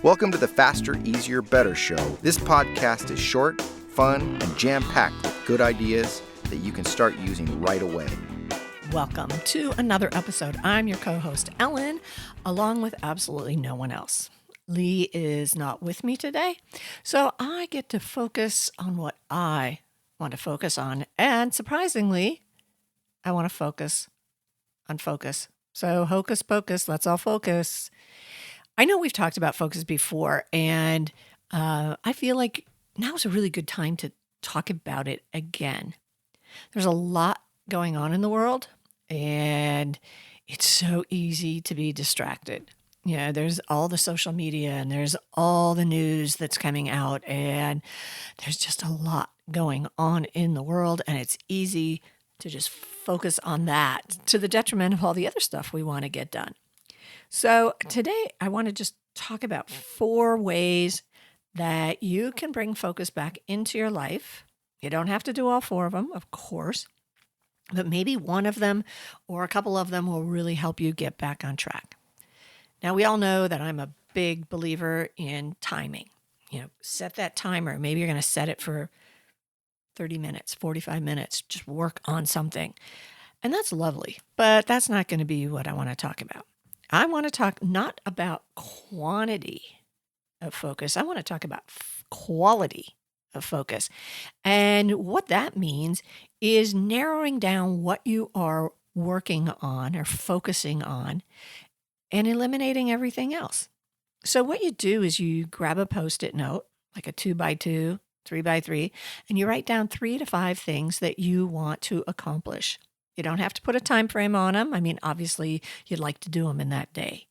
Welcome to the Faster, Easier, Better show. This podcast is short, fun, and jam-packed with good ideas that you can start using right away. Welcome to another episode. I'm your co-host, Ellen, along with absolutely no one else. Lee is not with me today, so I get to focus on what I want to focus on. And surprisingly, I want to focus on focus. So hocus pocus, let's all focus. I know we've talked about focus before, and I feel like now is a really good time to talk about it again. There's a lot going on in the world, and it's so easy to be distracted. You know, there's all the social media and there's all the news that's coming out, and there's just a lot going on in the world, and it's easy to just focus on that to the detriment of all the other stuff we want to get done. So today I want to just talk about 4 ways that you can bring focus back into your life. You don't have to do all 4 of them, of course, but maybe one of them or a couple of them will really help you get back on track. Now, we all know that I'm a big believer in timing. You know, set that timer. Maybe you're going to set it for 30 minutes, 45 minutes. Just work on something. And that's lovely, but that's not going to be what I want to talk about. I want to talk not about quantity of focus. I want to talk about quality of focus. And what that means is narrowing down what you are working on or focusing on and eliminating everything else. So what you do is you grab a Post-it note, like a 2x2, 3x3, and you write down 3 to 5 things that you want to accomplish. You don't have to put a time frame on them. I mean, obviously, you'd like to do them in that day.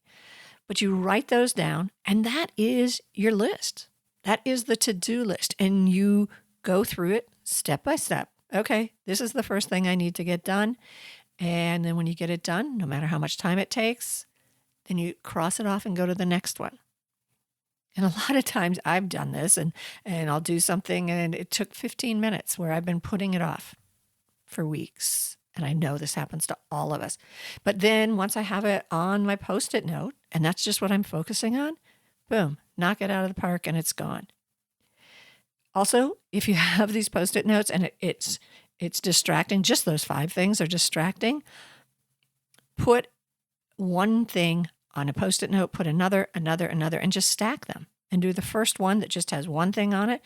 But you write those down, and that is your list. That is the to-do list. And you go through it step by step. Okay, this is the first thing I need to get done. And then when you get it done, no matter how much time it takes, then you cross it off and go to the next one. And a lot of times I've done this, and I'll do something, and it took 15 minutes where I've been putting it off for weeks. And I know this happens to all of us. But then once I have it on my Post-it note, and that's just what I'm focusing on, boom, knock it out of the park and it's gone. Also, if you have these Post-it notes and it's distracting, just those 5 things are distracting, put one thing on a Post-it note, put another, and just stack them. And do the first one that just has one thing on it.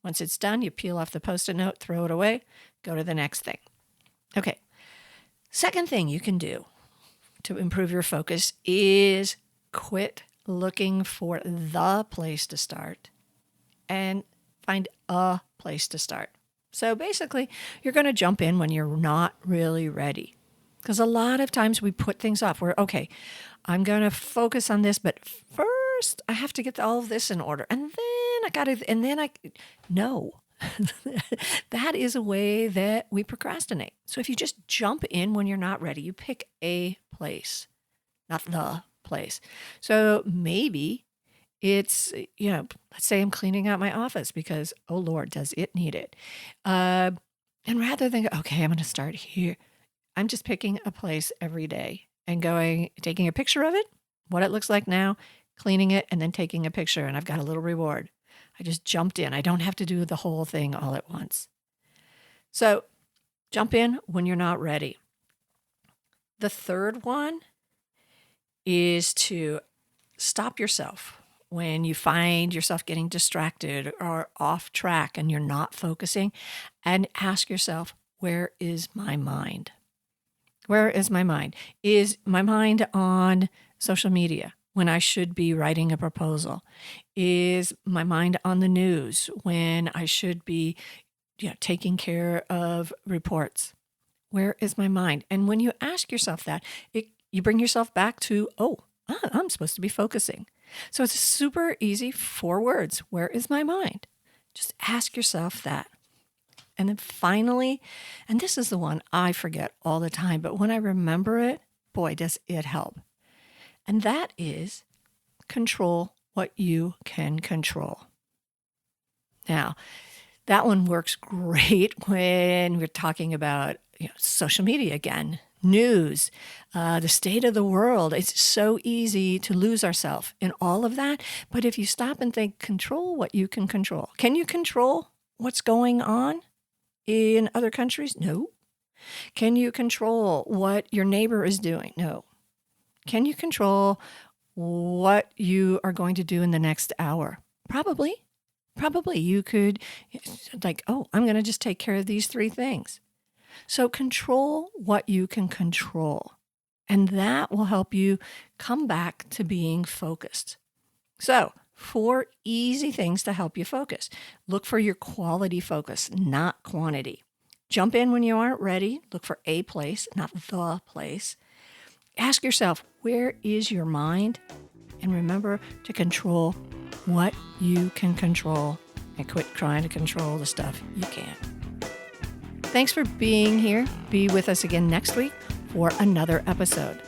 Once it's done, you peel off the Post-it note, throw it away, go to the next thing. Okay, second thing you can do to improve your focus is quit looking for the place to start and find a place to start. So basically, you're going to jump in when you're not really ready. Because a lot of times we put things off. We're, okay, I'm going to focus on this, but first I have to get all of this in order. And then no. That is a way that we procrastinate. So if you just jump in when you're not ready, you pick a place, not the place. So maybe it's, let's say I'm cleaning out my office because, oh Lord, does it need it? And rather than, okay, I'm going to start here, I'm just picking a place every day and taking a picture of it, what it looks like now, cleaning it, and then taking a picture, and I've got a little reward. I just jumped in. I don't have to do the whole thing all at once. So jump in when you're not ready. The third one is to stop yourself when you find yourself getting distracted or off track and you're not focusing, and ask yourself, where is my mind? Where is my mind? Is my mind on social media when I should be writing a proposal? Is my mind on the news when I should be taking care of reports? Where is my mind? And when you ask yourself that, you bring yourself back to, I'm supposed to be focusing. So it's super easy, 4 words. Where is my mind? Just ask yourself that. And then finally, and this is the one I forget all the time, but when I remember it, boy, does it help. And that is control what you can control. Now, that one works great when we're talking about social media again. news, the state of the world. It's so easy to lose ourselves in all of that. But if you stop and think, control what you can control. Can you control what's going on in other countries? No. Can you control what your neighbor is doing? No. Can you control what you are going to do in the next hour? Probably. You could, I'm going to just take care of these 3 things. So control what you can control. And that will help you come back to being focused. So 4 easy things to help you focus. Look for your quality focus, not quantity. Jump in when you aren't ready. Look for a place, not the place. Ask yourself, where is your mind? And remember to control what you can control and quit trying to control the stuff you can't. Thanks for being here. Be with us again next week for another episode.